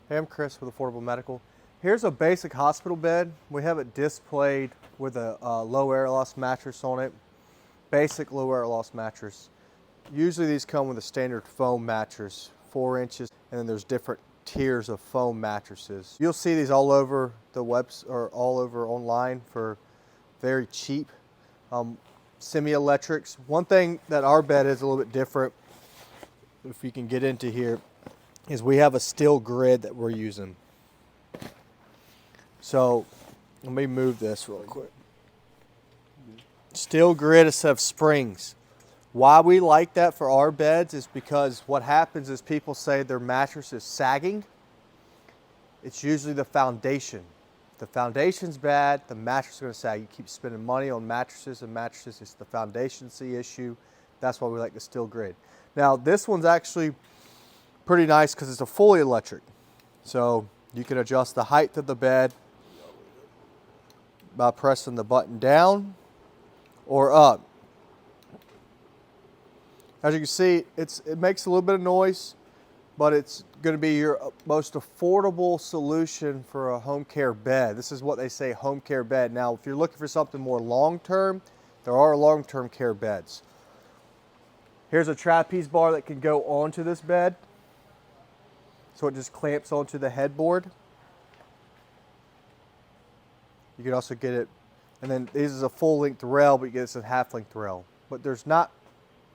Hey, I'm Chris with Affordable Medical. Here's a basic hospital bed. We have it displayed with a low air loss mattress on it. Basic low air loss mattress. Usually these come with a standard foam mattress, 4 inches, and then there's different tiers of foam mattresses. You'll see these all over the webs or all over online for very cheap. Semi-electrics. One thing that our bed is a little bit different, if you can get into here, is we have a steel grid that we're using. So let me move this real quick. Steel grid instead of springs. Why we like that for our beds is because what happens is people say their mattress is sagging. It's usually the foundation. If the foundation's bad, the mattress is going to sag. You keep spending money on mattresses and mattresses. It's the foundation's the issue. That's why we like the steel grid. Now this one's actually pretty nice because it's a fully electric. So you can adjust the height of the bed by pressing the button down or up. As you can see, it makes a little bit of noise, but it's going to be your most affordable solution for a home care bed. This is what they say, home care bed. Now, if you're looking for something more long-term, there are long-term care beds. Here's a trapeze bar that can go onto this bed. So it just clamps onto the headboard. You can also get it, and then this is a full-length rail, but you get this a half-length rail. But there's not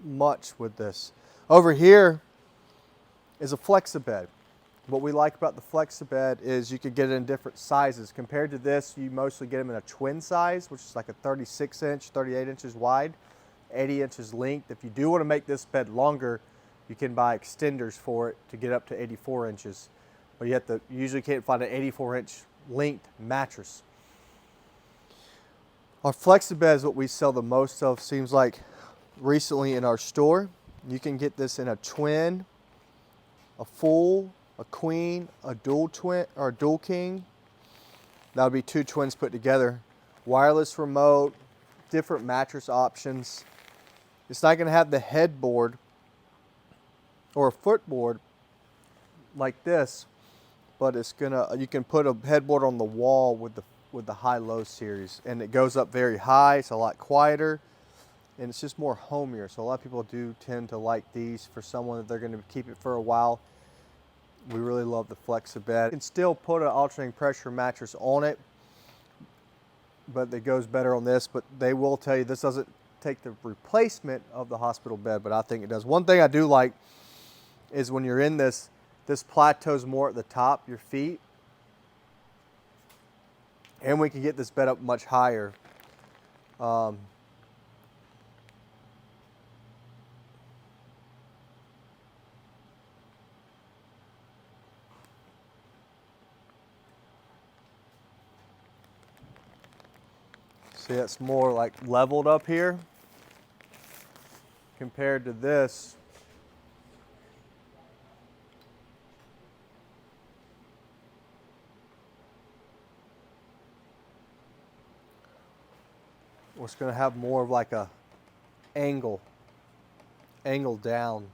much with this. Over here is a FLEXABED. What we like about the FLEXABED is you can get it in different sizes. Compared to this, you mostly get them in a twin size, which is like a 36-inch, 38 inches wide, 80 inches length. If you do want to make this bed longer, you can buy extenders for it to get up to 84 inches. But you usually can't find an 84-inch length mattress. Our FLEXABED is what we sell the most of, seems like recently in our store. You can get this in a twin, a full, a queen, a dual twin, or a dual king. That would be 2 twins put together. Wireless remote, different mattress options. It's not going to have the headboard or a footboard like this, but it's you can put a headboard on the wall with the high-low series, and it goes up very high. It's a lot quieter, and it's just more homier. So a lot of people do tend to like these for someone that they're going to keep it for a while. We really love the FLEXABED. You can still put an alternating pressure mattress on it, but it goes better on this. But they will tell you this doesn't take the replacement of the hospital bed, but I think it does. One thing I do like is when you're in this plateaus more at the top, your feet. And we can get this bed up much higher. See, it's more like leveled up here compared to this. It's going to have more of like a angle down.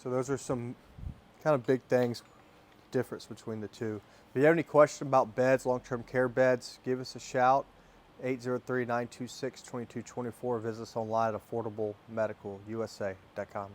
So those are some kind of big things, difference between the two. If you have any questions about beds, long-term care beds, give us a shout, 803-926-2224. Visit us online at affordablemedicalusa.com.